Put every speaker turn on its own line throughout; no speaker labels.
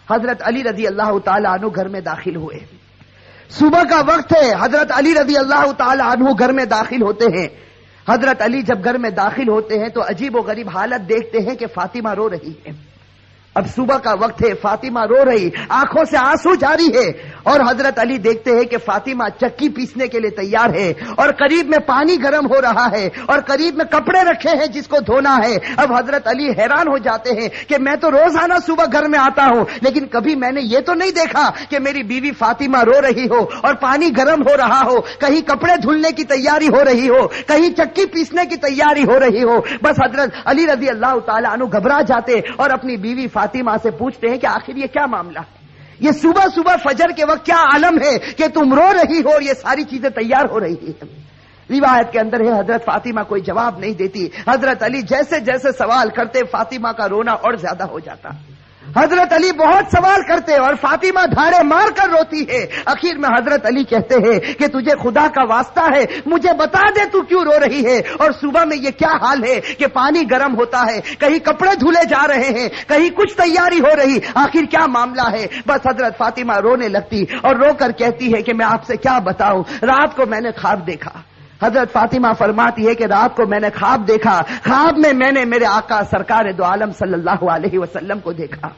حضرت علی رضی اللہ تعالی عنہ گھر میں داخل ہوئے. صبح کا وقت ہے. حضرت علی رضی اللہ تعالی عنہ گھر میں داخل ہوتے ہیں. حضرت علی جب گھر میں داخل ہوتے ہیں تو عجیب و غریب حالت دیکھتے ہیں کہ فاطمہ رو رہی ہے. اب صبح کا وقت ہے, فاطمہ رو رہی, آنکھوں سے آنسو جاری ہے, اور حضرت علی دیکھتے ہیں کہ فاطمہ چکی پیسنے کے لیے تیار ہے, اور قریب میں پانی گرم ہو رہا ہے, اور قریب میں کپڑے رکھے ہیں جس کو دھونا ہے. اب حضرت علی حیران ہو جاتے ہیں کہ میں تو روزانہ صبح گھر میں آتا ہوں, لیکن کبھی میں نے یہ تو نہیں دیکھا کہ میری بیوی فاطمہ رو رہی ہو اور پانی گرم ہو رہا ہو, کہیں کپڑے دھلنے کی تیاری ہو رہی ہو, کہیں چکی پیسنے کی تیاری ہو رہی ہو. بس حضرت علی رضی اللہ تعالی عنہ گھبرا جاتے اور اپنی بیوی فاطمہ سے پوچھتے ہیں کہ آخر یہ کیا معاملہ ہے, یہ صبح صبح فجر کے وقت کیا عالم ہے کہ تم رو رہی ہو اور یہ ساری چیزیں تیار ہو رہی ہیں. روایت کے اندر ہے حضرت فاطمہ کوئی جواب نہیں دیتی. حضرت علی جیسے جیسے سوال کرتے فاطمہ کا رونا اور زیادہ ہو جاتا. حضرت علی بہت سوال کرتے اور فاطمہ دھاڑے مار کر روتی ہے. آخر میں حضرت علی کہتے ہیں کہ تجھے خدا کا واسطہ ہے, مجھے بتا دے تو کیوں رو رہی ہے, اور صبح میں یہ کیا حال ہے کہ پانی گرم ہوتا ہے, کہیں کپڑے دھلے جا رہے ہیں, کہیں کچھ تیاری ہو رہی, آخر کیا معاملہ ہے. بس حضرت فاطمہ رونے لگتی اور رو کر کہتی ہے کہ میں آپ سے کیا بتاؤں, رات کو میں نے خواب دیکھا. حضرت فاطمہ فرماتی ہے کہ رات کو میں نے خواب دیکھا, خواب میں میں نے میرے آقا سرکار دو عالم صلی اللہ علیہ وسلم کو دیکھا,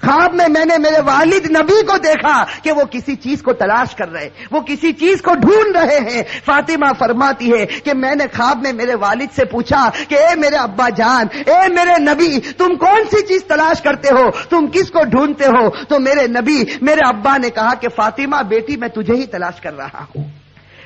خواب میں میں نے میرے والد نبی کو دیکھا کہ وہ کسی چیز کو تلاش کر رہے, وہ کسی چیز کو ڈھونڈ رہے ہیں. فاطمہ فرماتی ہے کہ میں نے خواب میں میرے والد سے پوچھا کہ اے میرے ابا جان, اے میرے نبی, تم کون سی چیز تلاش کرتے ہو, تم کس کو ڈھونڈتے ہو؟ تو میرے نبی, میرے ابا نے کہا کہ فاطمہ بیٹی میں تجھے ہی تلاش کر رہا ہوں,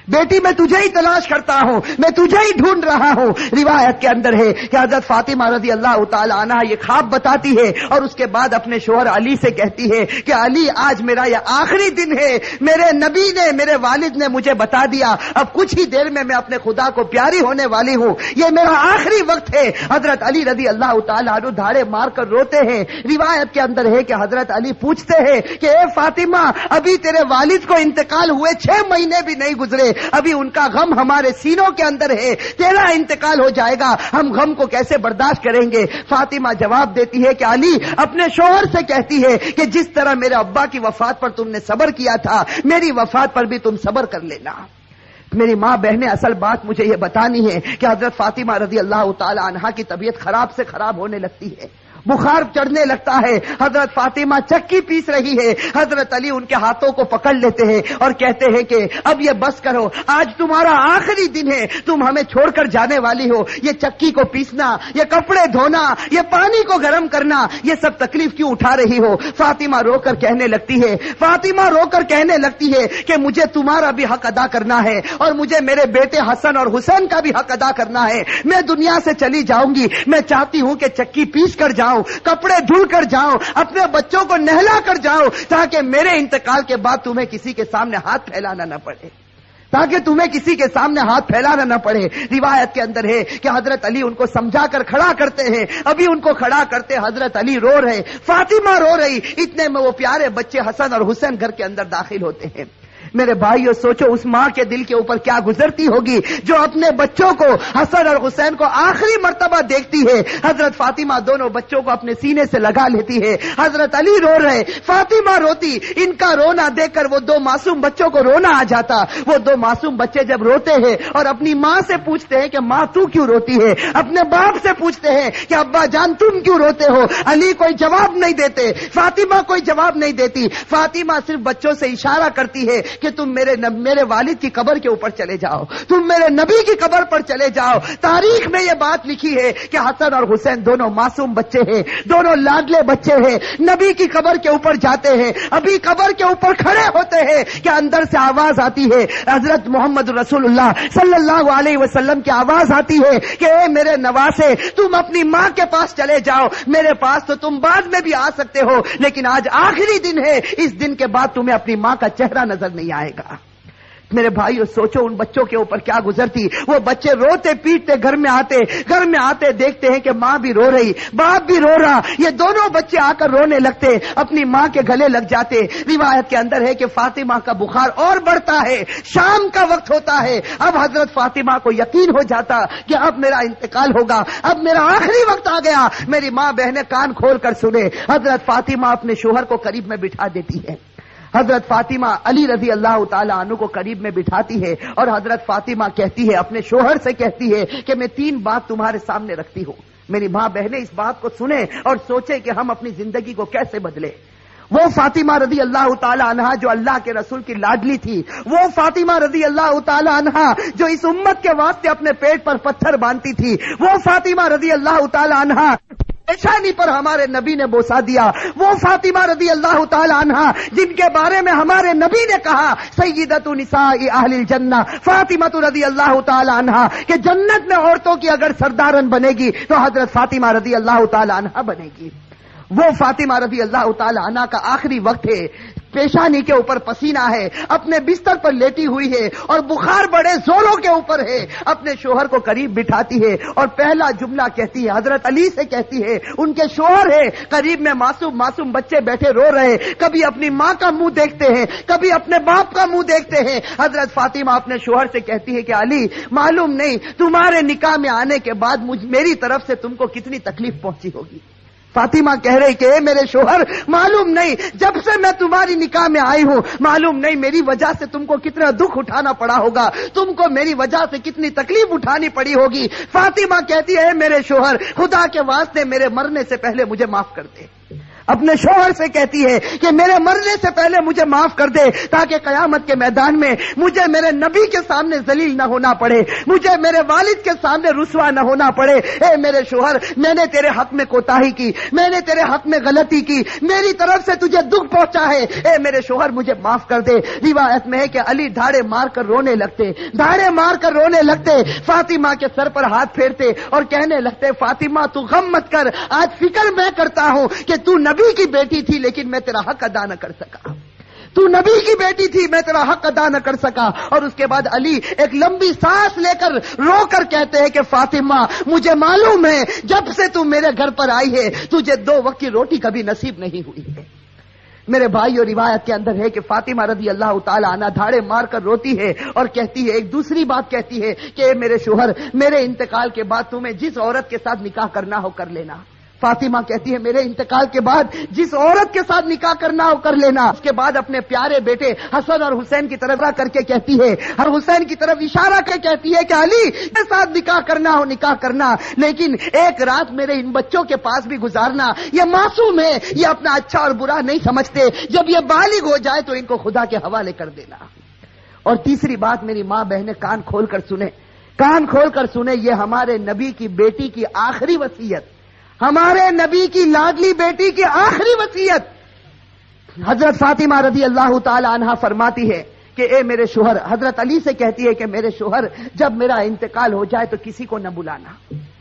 بیٹی میں تجھے ہی تلاش کرتا ہوں, میں تجھے ہی ڈھونڈ رہا ہوں. روایت کے اندر ہے کہ حضرت فاطمہ رضی اللہ تعالی عنہا یہ خواب بتاتی ہے اور اس کے بعد اپنے شوہر علی سے کہتی ہے کہ علی آج میرا یہ آخری دن ہے, میرے نبی نے, میرے والد نے مجھے بتا دیا, اب کچھ ہی دیر میں اپنے خدا کو پیاری ہونے والی ہوں, یہ میرا آخری وقت ہے. حضرت علی رضی اللہ تعالی عنہ دھاڑے مار کر روتے ہیں. روایت کے اندر ہے کہ حضرت علی پوچھتے ہیں کہ اے فاطمہ, ابھی تیرے والد کو انتقال ہوئے 6 مہینے بھی نہیں گزرے, ابھی ان کا غم ہمارے سینوں کے اندر ہے, تیرا انتقال ہو جائے گا, ہم غم کو کیسے برداشت کریں گے؟ فاطمہ جواب دیتی ہے کہ علی اپنے شوہر سے کہتی ہے کہ جس طرح میرے ابا کی وفات پر تم نے صبر کیا تھا, میری وفات پر بھی تم صبر کر لینا. میری ماں بہنیں, اصل بات مجھے یہ بتانی ہے کہ حضرت فاطمہ رضی اللہ تعالی عنہا کی طبیعت خراب سے خراب ہونے لگتی ہے, بخار چڑھنے لگتا ہے. حضرت فاطمہ چکی پیس رہی ہے, حضرت علی ان کے ہاتھوں کو پکڑ لیتے ہیں اور کہتے ہیں کہ اب یہ بس کرو, آج تمہارا آخری دن ہے, تم ہمیں چھوڑ کر جانے والی ہو, یہ چکی کو پیسنا, یہ کپڑے دھونا, یہ پانی کو گرم کرنا, یہ سب تکلیف کیوں اٹھا رہی ہو؟ فاطمہ رو کر کہنے لگتی ہے, فاطمہ رو کر کہنے لگتی ہے کہ مجھے تمہارا بھی حق ادا کرنا ہے اور مجھے میرے بیٹے حسن اور حسین کا بھی حق ادا کرنا ہے. میں دنیا سے چلی جاؤں گی, میں چاہتی ہوں کہ چکی پیس کر جاؤں, کپڑے دھل کر جاؤں, اپنے بچوں کو نہلا کر جاؤں, تاکہ میرے انتقال کے بعد تمہیں کسی کے سامنے ہاتھ پھیلانا نہ پڑے, تاکہ تمہیں کسی کے سامنے ہاتھ پھیلانا نہ پڑے. روایت کے اندر ہے کہ حضرت علی ان کو سمجھا کر کھڑا کرتے ہیں, ابھی ان کو کھڑا کرتے حضرت علی رو رہے, فاطمہ رو رہی, اتنے میں وہ پیارے بچے حسن اور حسین گھر کے اندر داخل ہوتے ہیں. میرے بھائیو, سوچو اس ماں کے دل کے اوپر کیا گزرتی ہوگی جو اپنے بچوں کو, حسن اور حسین کو آخری مرتبہ دیکھتی ہے. حضرت فاطمہ دونوں بچوں کو اپنے سینے سے لگا لیتی ہے, حضرت علی رو رہے, فاطمہ روتی. ان کا رونا دیکھ کر وہ 2 معصوم بچوں کو رونا آ جاتا. وہ 2 معصوم بچے جب روتے ہیں اور اپنی ماں سے پوچھتے ہیں کہ ماں تو کیوں روتی ہے, اپنے باپ سے پوچھتے ہیں کہ ابا جان تم کیوں روتے ہو, علی کوئی جواب نہیں دیتے, فاطمہ کوئی جواب نہیں دیتی. فاطمہ صرف بچوں سے اشارہ کرتی ہے کہ تم میرے والد کی قبر کے اوپر چلے جاؤ, تم میرے نبی کی قبر پر چلے جاؤ. تاریخ میں یہ بات لکھی ہے کہ حسن اور حسین دونوں معصوم بچے ہیں, دونوں لاڈلے بچے ہیں, نبی کی قبر کے اوپر جاتے ہیں. ابھی قبر کے اوپر کھڑے ہوتے ہیں کہ اندر سے آواز آتی ہے, حضرت محمد رسول اللہ صلی اللہ علیہ وسلم کی آواز آتی ہے کہ اے میرے نواسے, تم اپنی ماں کے پاس چلے جاؤ, میرے پاس تو تم بعد میں بھی آ سکتے ہو, لیکن آج آخری دن ہے, اس دن کے بعد تمہیں اپنی ماں کا چہرہ نظر نہیں آئے گا. میرے بھائیو سوچو ان بچوں کے اوپر کیا گزرتی. وہ بچے روتے پیٹتے گھر میں آتے دیکھتے ہیں کہ ماں بھی رو رہی, باپ بھی رو رہا. یہ دونوں بچے آ کر رونے لگتے, اپنی ماں کے گلے لگ جاتے. روایت کے اندر ہے کہ فاطمہ کا بخار اور بڑھتا ہے, شام کا وقت ہوتا ہے. اب حضرت فاطمہ کو یقین ہو جاتا کہ اب میرا انتقال ہوگا, اب میرا آخری وقت آ گیا. میری ماں بہنیں کان کھول کر سنے. حضرت فاطمہ اپنے شوہر کو قریب میں بٹھا دیتی ہے. حضرت فاطمہ علی رضی اللہ تعالی عنہ کو قریب میں بٹھاتی ہے اور حضرت فاطمہ کہتی ہے, اپنے شوہر سے کہتی ہے کہ میں 3 بات تمہارے سامنے رکھتی ہوں. میری ماں بہنیں اس بات کو سنیں اور سوچیں کہ ہم اپنی زندگی کو کیسے بدلیں. وہ فاطمہ رضی اللہ تعالی عنہا جو اللہ کے رسول کی لاڈلی تھی, وہ فاطمہ رضی اللہ تعالی عنہا جو اس امت کے واسطے اپنے پیٹ پر پتھر باندھتی تھی, وہ فاطمہ رضی اللہ تعالی عنہا پیشانی پر ہمارے نبی نے بوسا دیا, وہ فاطمہ رضی اللہ تعالی عنہا جن کے بارے میں ہمارے نبی نے کہا سیدۃ نساء اہل الجنہ فاطمہ رضی اللہ تعالی عنہا کہ جنت میں عورتوں کی اگر سردارن بنے گی تو حضرت فاطمہ رضی اللہ تعالی عنہا بنے گی. وہ فاطمہ رضی اللہ تعالی عنہا کا آخری وقت ہے, پیشانی کے اوپر پسینہ ہے, اپنے بستر پر لیٹی ہوئی ہے اور بخار بڑے زوروں کے اوپر ہے. اپنے شوہر کو قریب بٹھاتی ہے اور پہلا جملہ کہتی ہے, حضرت علی سے کہتی ہے, ان کے شوہر ہے قریب میں, معصوم بچے بیٹھے رو رہے, کبھی اپنی ماں کا منہ دیکھتے ہیں, کبھی اپنے باپ کا منہ دیکھتے ہیں. حضرت فاطمہ اپنے شوہر سے کہتی ہے کہ علی معلوم نہیں تمہارے نکاح میں آنے کے بعد میری طرف سے تم کو کتنی تکلیف پہنچی ہوگی. فاطمہ کہہ رہی کہ اے میرے شوہر معلوم نہیں جب سے میں تمہاری نکاح میں آئی ہوں معلوم نہیں میری وجہ سے تم کو کتنا دکھ اٹھانا پڑا ہوگا, تم کو میری وجہ سے کتنی تکلیف اٹھانی پڑی ہوگی. فاطمہ کہتی ہے میرے شوہر خدا کے واسطے میرے مرنے سے پہلے مجھے معاف کر دے. اپنے شوہر سے کہتی ہے کہ میرے مرنے سے پہلے مجھے معاف کر دے تاکہ قیامت کے میدان میں مجھے میرے نبی کے سامنے ذلیل نہ ہونا پڑے, مجھے میرے والد کے سامنے رسوا نہ ہونا پڑے. اے میرے شوہر میں نے تیرے حق میں کوتاہی کی, میں نے تیرے حق میں غلطی کی, میری طرف سے تجھے دکھ پہنچا ہے, اے میرے شوہر مجھے معاف کر دے. روایت میں ہے کہ علی دھاڑے مار کر رونے لگتے, فاطمہ کے سر پر ہاتھ پھیرتے اور کہنے لگتے فاطمہ تو غم مت کر, آج فکر میں کرتا ہوں کہ تو نبی کی بیٹی تھی لیکن میں تیرا حق ادا نہ کر سکا, تو نبی کی بیٹی تھی میں تیرا حق ادا نہ کر سکا. اور اس کے بعد علی ایک لمبی سانس لے کر رو کر کہتے ہیں کہ فاطمہ مجھے معلوم ہے جب سے تو میرے گھر پر آئی ہے تجھے 2 وقت کی روٹی کبھی نصیب نہیں ہوئی ہے. میرے بھائیو روایت کے اندر ہے کہ فاطمہ رضی اللہ تعالی عنہا دھاڑے مار کر روتی ہے اور کہتی ہے, ایک دوسری بات کہتی ہے کہ میرے شوہر میرے انتقال کے بعد تمہیں جس عورت کے ساتھ نکاح کرنا ہو کر لینا. فاطمہ کہتی ہے میرے انتقال کے بعد جس عورت کے ساتھ نکاح کرنا ہو کر لینا. اس کے بعد اپنے پیارے بیٹے حسن اور حسین کی طرف کر کے کہتی ہے, اور حسین کی طرف اشارہ کر کہتی ہے کہ علی کے ساتھ نکاح کرنا ہو نکاح کرنا, لیکن ایک رات میرے ان بچوں کے پاس بھی گزارنا. یہ معصوم ہے, یہ اپنا اچھا اور برا نہیں سمجھتے, جب یہ بالغ ہو جائے تو ان کو خدا کے حوالے کر دینا. اور تیسری بات میری ماں بہنیں کان کھول کر سنیں, یہ ہمارے نبی کی بیٹی کی آخری وصیت, ہمارے نبی کی لاڈلی بیٹی کی آخری وصیت. حضرت فاطمہ رضی اللہ تعالی عنہا فرماتی ہے کہ اے میرے شوہر, حضرت علی سے کہتی ہے کہ میرے شوہر جب میرا انتقال ہو جائے تو کسی کو نہ بلانا,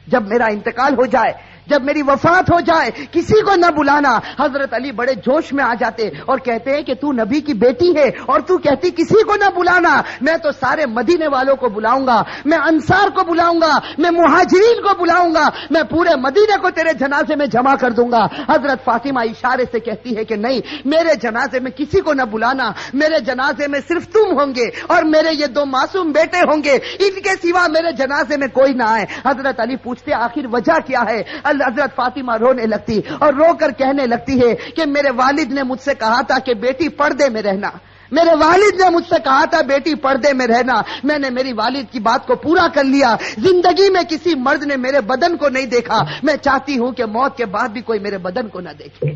جب میرا انتقال ہو جائے, جب میری وفات ہو جائے کسی کو نہ بلانا. حضرت علی بڑے جوش میں آ جاتے اور کہتے ہیں کہ تو نبی کی بیٹی ہے اور تو کہتی کسی کو نہ بلانا, میں تو سارے مدینے والوں کو بلاؤں گا, میں انصار کو بلاؤں گا, میں مہاجرین کو بلاؤں گا, میں پورے مدینے کو تیرے جنازے میں جمع کر دوں گا. حضرت فاطمہ اشارے سے کہتی ہے کہ نہیں, میرے جنازے میں کسی کو نہ بلانا, میرے جنازے میں صرف تم ہوں گے اور میرے یہ 2 معصوم بیٹے ہوں گے, ان کے سوا میرے جنازے میں کوئی نہ آئے. حضرت علی پوچھتے آخر وجہ کیا ہے؟ حضرت فاطمہ رونے لگتی اور رو کر کہنے لگتی ہے کہ میرے والد نے مجھ سے کہا تھا کہ بیٹی پردے میں رہنا, میرے والد نے مجھ سے کہا تھا بیٹی پردے میں رہنا, میں نے میری والد کی بات کو پورا کر لیا. زندگی میں کسی مرد نے میرے بدن کو نہیں دیکھا, میں چاہتی ہوں کہ موت کے بعد بھی کوئی میرے بدن کو نہ دیکھے,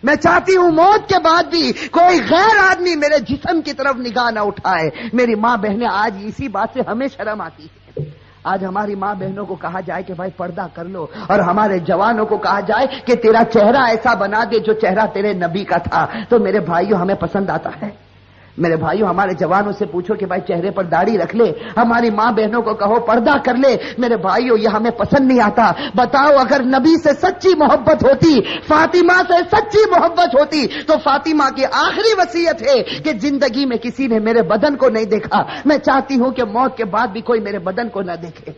میں چاہتی ہوں موت کے بعد بھی کوئی غیر آدمی میرے جسم کی طرف نگاہ نہ اٹھائے. میری ماں بہنیں آج اسی بات سے ہمیں شرم آتی ہے. آج ہماری ماں بہنوں کو کہا جائے کہ بھائی پردہ کر لو, اور ہمارے جوانوں کو کہا جائے کہ تیرا چہرہ ایسا بنا دے جو چہرہ تیرے نبی کا تھا, تو میرے بھائیوں ہمیں پسند آتا ہے؟ میرے بھائیو ہمارے جوانوں سے پوچھو کہ بھائی چہرے پر داڑھی رکھ لے، ہماری ماں بہنوں کو کہو پردہ کر لے، میرے بھائیو یہ ہمیں پسند نہیں آتا۔ بتاؤ اگر نبی سے سچی محبت ہوتی، فاطمہ سے سچی محبت ہوتی تو فاطمہ کی آخری وصیت ہے کہ زندگی میں کسی نے میرے بدن کو نہیں دیکھا، میں چاہتی ہوں کہ موت کے بعد بھی کوئی میرے بدن کو نہ دیکھے۔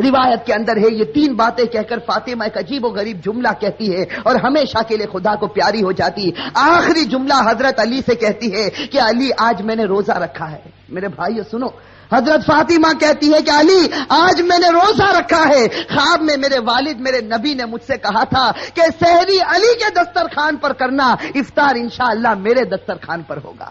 روایت کے اندر ہے یہ 3 باتیں کہہ کر فاطمہ ایک عجیب و غریب جملہ کہتی ہے اور ہمیشہ کے لیے خدا کو پیاری ہو جاتی۔ آخری جملہ حضرت علی سے کہتی ہے کہ علی آج میں نے روزہ رکھا ہے۔ میرے بھائیو سنو، حضرت فاطمہ کہتی ہے کہ علی آج میں نے روزہ رکھا ہے، خواب میں میرے والد میرے نبی نے مجھ سے کہا تھا کہ سحری علی کے دسترخوان پر کرنا، افطار انشاءاللہ میرے دسترخوان پر ہوگا۔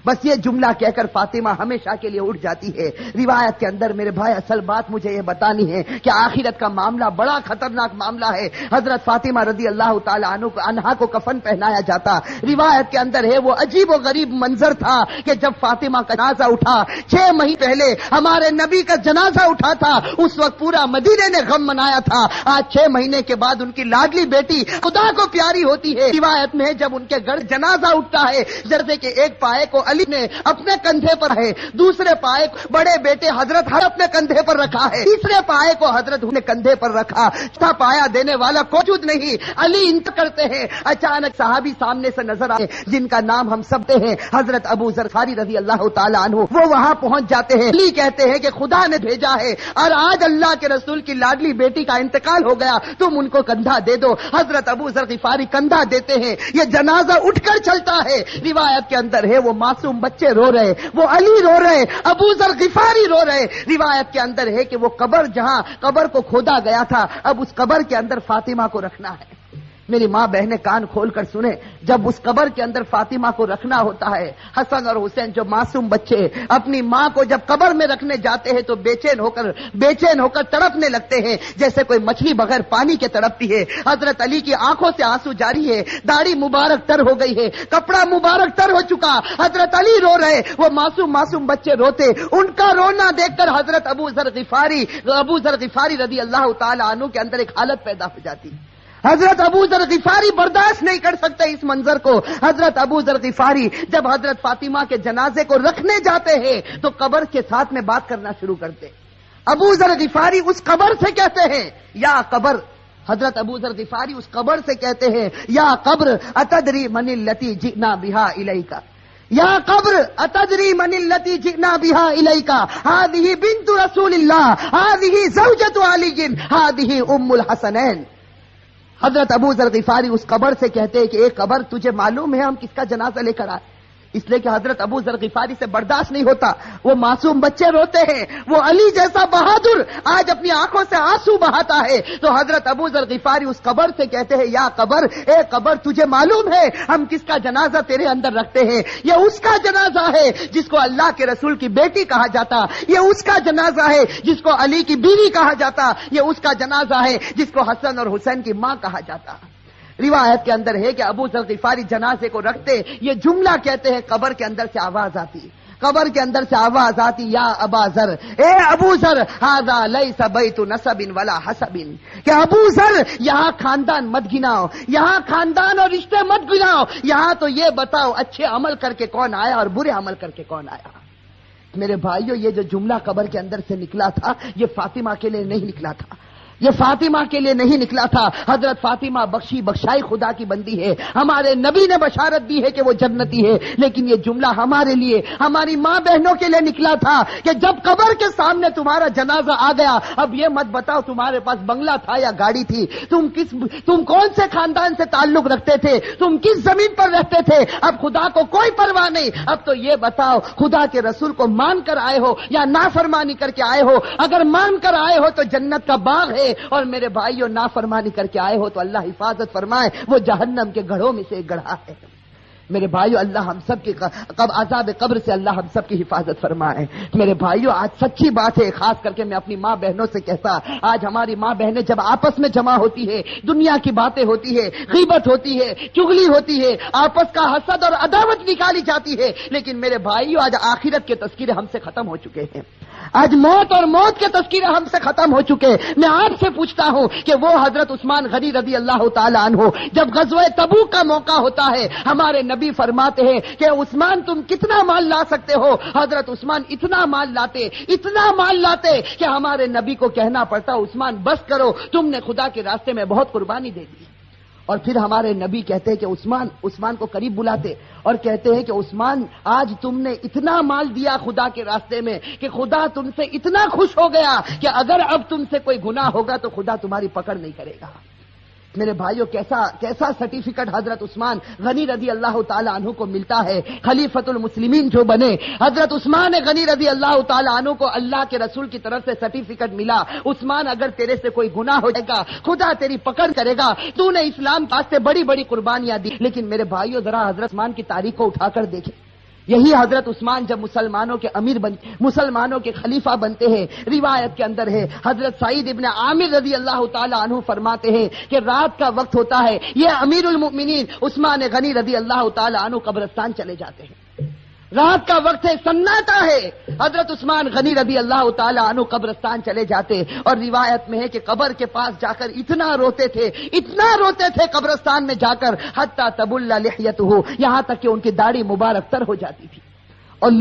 بس یہ جملہ کہہ کر فاطمہ ہمیشہ کے لیے اٹھ جاتی ہے۔ روایت کے اندر میرے بھائی اصل بات مجھے یہ بتانی ہے کہ آخرت کا معاملہ بڑا خطرناک معاملہ ہے۔ حضرت فاطمہ رضی اللہ تعالی عنہا کو کفن پہنایا جاتا۔ روایت کے اندر ہے وہ عجیب و غریب منظر تھا کہ جب فاطمہ کا جنازہ اٹھا، 6 مہینے پہلے ہمارے نبی کا جنازہ اٹھا تھا، اس وقت پورا مدینے نے غم منایا تھا۔ آج 6 مہینے کے بعد ان کی لاڈلی بیٹی خدا کو پیاری ہوتی ہے۔ روایت میں جب ان کے گھر جنازہ اٹھتا ہے، جرے کے ایک پائے کو علی نے اپنے کندھے پر ہے، دوسرے پائے بڑے بیٹے حضرت اپنے کندھے پر رکھا ہے، تیسرے پائے کو حضرت نے کندھے پر رکھا، چوتھا پایا دینے والا موجود نہیں، علی انتقال کرتے ہیں۔ اچانک صحابی سامنے سے نظر آئے جن کا نام ہم سب تے ہیں، حضرت ابو ذر غفاری رضی اللہ تعالی عنہ، وہ وہاں پہنچ جاتے ہیں۔ علی کہتے ہیں کہ خدا نے بھیجا ہے اور آج اللہ کے رسول کی لاڈلی بیٹی کا انتقال ہو گیا، تم ان کو کندھا دے دو۔ حضرت ابو ذر غفاری کندھا دیتے ہیں، یہ جنازہ اٹھ کر چلتا ہے۔ روایت کے اندر ہے وہ معصوم بچے رو رہے، وہ علی رو رہے، ابو ذر غفاری رو رہے۔ روایت کے اندر ہے کہ وہ قبر جہاں قبر کو کھودا گیا تھا، اب اس قبر کے اندر فاطمہ کو رکھنا ہے۔ میری ماں بہنیں کان کھول کر سنیں، جب اس قبر کے اندر فاطمہ کو رکھنا ہوتا ہے، حسن اور حسین جو معصوم بچے اپنی ماں کو جب قبر میں رکھنے جاتے ہیں تو بے چین ہو کر تڑپنے لگتے ہیں جیسے کوئی مچھلی بغیر پانی کے تڑپتی ہے۔ حضرت علی کی آنکھوں سے آنسو جاری ہے، داڑھی مبارک تر ہو گئی ہے، کپڑا مبارک تر ہو چکا، حضرت علی رو رہے، وہ معصوم بچے روتے۔ ان کا رونا دیکھ کر حضرت ابو ذر غفاری رضی اللہ تعالی عنہ کے اندر ایک حالت پیدا ہو جاتی۔ حضرت ابو ذر غفاری برداشت نہیں کر سکتے اس منظر کو۔ حضرت ابو ذر غفاری جب حضرت فاطمہ کے جنازے کو رکھنے جاتے ہیں تو قبر کے ساتھ میں بات کرنا شروع کرتے۔ ابو ذر غفاری اس قبر سے کہتے ہیں یا قبر، حضرت ابو ذر غفاری اس قبر سے کہتے ہیں یا قبر اتدری من التی جئنا بها الیک، یا قبر اتدری من التی جئنا بها الیک، هذه بنت رسول الله، هذه زوجة علی، هذه ام الحسنین۔ حضرت ابو ذر غفاری اس قبر سے کہتے ہیں کہ ایک قبر تجھے معلوم ہے ہم کس کا جنازہ لے کر آئے؟ اس لیے کہ حضرت ابو ذر غفاری سے برداشت نہیں ہوتا، وہ معصوم بچے روتے ہیں، وہ علی جیسا بہادر آج اپنی آنکھوں سے آنسو بہاتا ہے، تو حضرت ابو ذر غفاری اس قبر سے کہتے ہیں یا قبر، اے قبر تجھے معلوم ہے ہم کس کا جنازہ تیرے اندر رکھتے ہیں؟ یہ اس کا جنازہ ہے جس کو اللہ کے رسول کی بیٹی کہا جاتا، یہ اس کا جنازہ ہے جس کو علی کی بیوی کہا جاتا، یہ اس کا جنازہ ہے جس کو حسن اور حسین کی ماں کہا جاتا۔ روایت کے اندر ہے کہ ابو ذر غفاری جنازے کو رکھتے، یہ جملہ کہتے ہیں، قبر کے اندر سے آواز آتی، قبر کے اندر سے آواز آتی یا ابا ذر، اے ابو ذر، ھذا لیس بیت نسب ولا حسب، کہ ابو ذر یہاں خاندان مت گناؤ، یہاں خاندان اور رشتے مت گناؤ، یہاں تو یہ بتاؤ اچھے عمل کر کے کون آیا اور برے عمل کر کے کون آیا۔ میرے بھائیو یہ جو جملہ قبر کے اندر سے نکلا تھا یہ فاطمہ کے لیے نہیں نکلا تھا، یہ فاطمہ کے لیے نہیں نکلا تھا۔ حضرت فاطمہ بخشائی خدا کی بندی ہے، ہمارے نبی نے بشارت دی ہے کہ وہ جنتی ہے، لیکن یہ جملہ ہمارے لیے، ہماری ماں بہنوں کے لیے نکلا تھا کہ جب قبر کے سامنے تمہارا جنازہ آ گیا، اب یہ مت بتاؤ تمہارے پاس بنگلہ تھا یا گاڑی تھی، تم کون سے خاندان سے تعلق رکھتے تھے، تم کس زمین پر رہتے تھے، اب خدا کو کوئی پرواہ نہیں، اب تو یہ بتاؤ خدا کے رسول کو مان کر آئے ہو یا نافرمانی کر کے آئے ہو؟ اگر مان کر آئے ہو تو جنت کا باغ ہے، اور میرے بھائیوں نافرمانی کر کے آئے ہو تو اللہ حفاظت فرمائے، وہ جہنم کے گڑھوں میں سے ایک گڑھا ہے۔ میرے بھائیو اللہ ہم سب کی عذاب قبر سے اللہ ہم سب کی حفاظت فرمائے۔ میرے بھائیو آج سچی بات ہے، خاص کر کے میں اپنی ماں بہنوں سے کہتا، آج ہماری ماں بہنیں جب آپس میں جمع ہوتی ہے، دنیا کی باتیں ہوتی ہے، غیبت ہوتی ہے، چغلی ہوتی ہے، آپس کا حسد اور عداوت نکالی جاتی ہے، لیکن میرے بھائیو آج آخرت کے تذکرے ہم سے ختم ہو چکے ہیں، آج موت کے تذکرے ہم سے ختم ہو چکے۔ میں آپ سے پوچھتا ہوں کہ وہ حضرت عثمان غنی رضی اللہ تعالی عنہ جب غزوہ تبوک کا موقع ہوتا ہے، ہمارے نبی نبی فرماتے ہیں کہ عثمان تم کتنا مال لا سکتے ہو؟ حضرت عثمان اتنا مال لاتے کہ ہمارے نبی کو کہنا پڑتا عثمان بس کرو، تم نے خدا کے راستے میں بہت قربانی دے دی۔ اور پھر ہمارے نبی کہتے ہیں کہ عثمان کو قریب بلاتے اور کہتے ہیں کہ عثمان آج تم نے اتنا مال دیا خدا کے راستے میں کہ خدا تم سے اتنا خوش ہو گیا کہ اگر اب تم سے کوئی گناہ ہوگا تو خدا تمہاری پکڑ نہیں کرے گا۔ میرے بھائیوں کیسا سرٹیفکیٹ حضرت عثمان غنی رضی اللہ تعالی عنہ کو ملتا ہے، خلیفۃ المسلمین جو بنے۔ حضرت عثمان غنی رضی اللہ تعالی عنہ کو اللہ کے رسول کی طرف سے سرٹیفکیٹ ملا، عثمان اگر تیرے سے کوئی گناہ ہو جائے گا خدا تیری پکڑ کرے گا، تو نے اسلام واسطے بڑی بڑی قربانیاں دی۔ لیکن میرے بھائیوں ذرا حضرت عثمان کی تاریخ کو اٹھا کر دیکھیں، یہی حضرت عثمان جب مسلمانوں کے خلیفہ بنتے ہیں، روایت کے اندر ہے حضرت سعید ابن عامر رضی اللہ تعالی عنہ فرماتے ہیں کہ رات کا وقت ہوتا ہے، یہ امیر المؤمنین عثمان غنی رضی اللہ تعالی عنہ قبرستان چلے جاتے ہیں، رات کا وقت ہے، سناٹا ہے، حضرت عثمان غنی رضی اللہ تعالی عنہ قبرستان چلے جاتے اور روایت میں ہے کہ قبر کے پاس جا کر اتنا روتے تھے قبرستان میں جا کر حتی تبل لحیتہ، یہاں تک کہ ان کی داڑھی مبارک تر ہو جاتی تھی۔ اور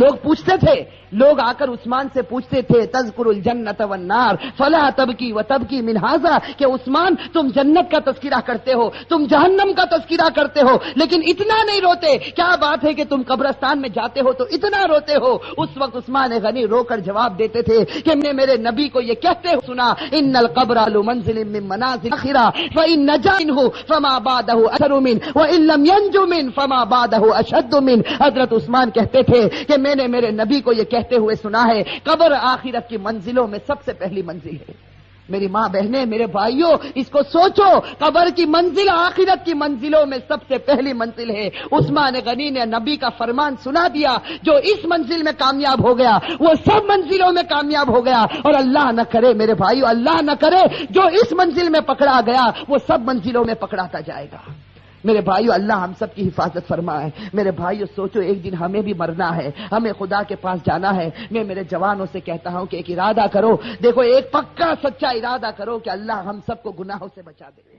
لوگ آ کر عثمان سے پوچھتے تھے تذکر الجنت والنار فلا تبکی وتبکی من ھذا، کہ عثمان تم جنت کا تذکرہ کرتے ہو، تم جہنم کا تذکرہ کرتے ہو، لیکن اتنا نہیں روتے، کیا بات ہے کہ تم قبرستان میں جاتے ہو تو اتنا روتے ہو؟ اس وقت عثمان غنی رو کر جواب دیتے تھے کہ میں نے میرے نبی کو یہ کہتے ہوئے سنا، ان القبر لمنزل من منازل الاخرہ فان نجا منه فما بعده اثر منه وان لم ينج منه فما بعده اشد منه۔ حضرت عثمان کہتے تھے کہ میں نے میرے نبی کو یہ کہتے ہوئے سنا ہے قبر آخرت کی منزلوں میں سب سے پہلی منزل ہے۔ میری ماں بہنیں، میرے بھائیوں، اس کو سوچو، قبر کی منزل آخرت کی منزلوں میں سب سے پہلی منزل ہے۔ عثمان غنی نے نبی کا فرمان سنا دیا، جو اس منزل میں کامیاب ہو گیا وہ سب منزلوں میں کامیاب ہو گیا، اور اللہ نہ کرے میرے بھائیوں، اللہ نہ کرے جو اس منزل میں پکڑا گیا وہ سب منزلوں میں پکڑاتا جائے گا۔ میرے بھائیو، اللہ ہم سب کی حفاظت فرمائے۔ میرے بھائیو سوچو، ایک دن ہمیں بھی مرنا ہے، ہمیں خدا کے پاس جانا ہے۔ میں میرے جوانوں سے کہتا ہوں کہ ایک ارادہ کرو، دیکھو ایک پکا سچا ارادہ کرو کہ اللہ ہم سب کو گناہوں سے بچا دے۔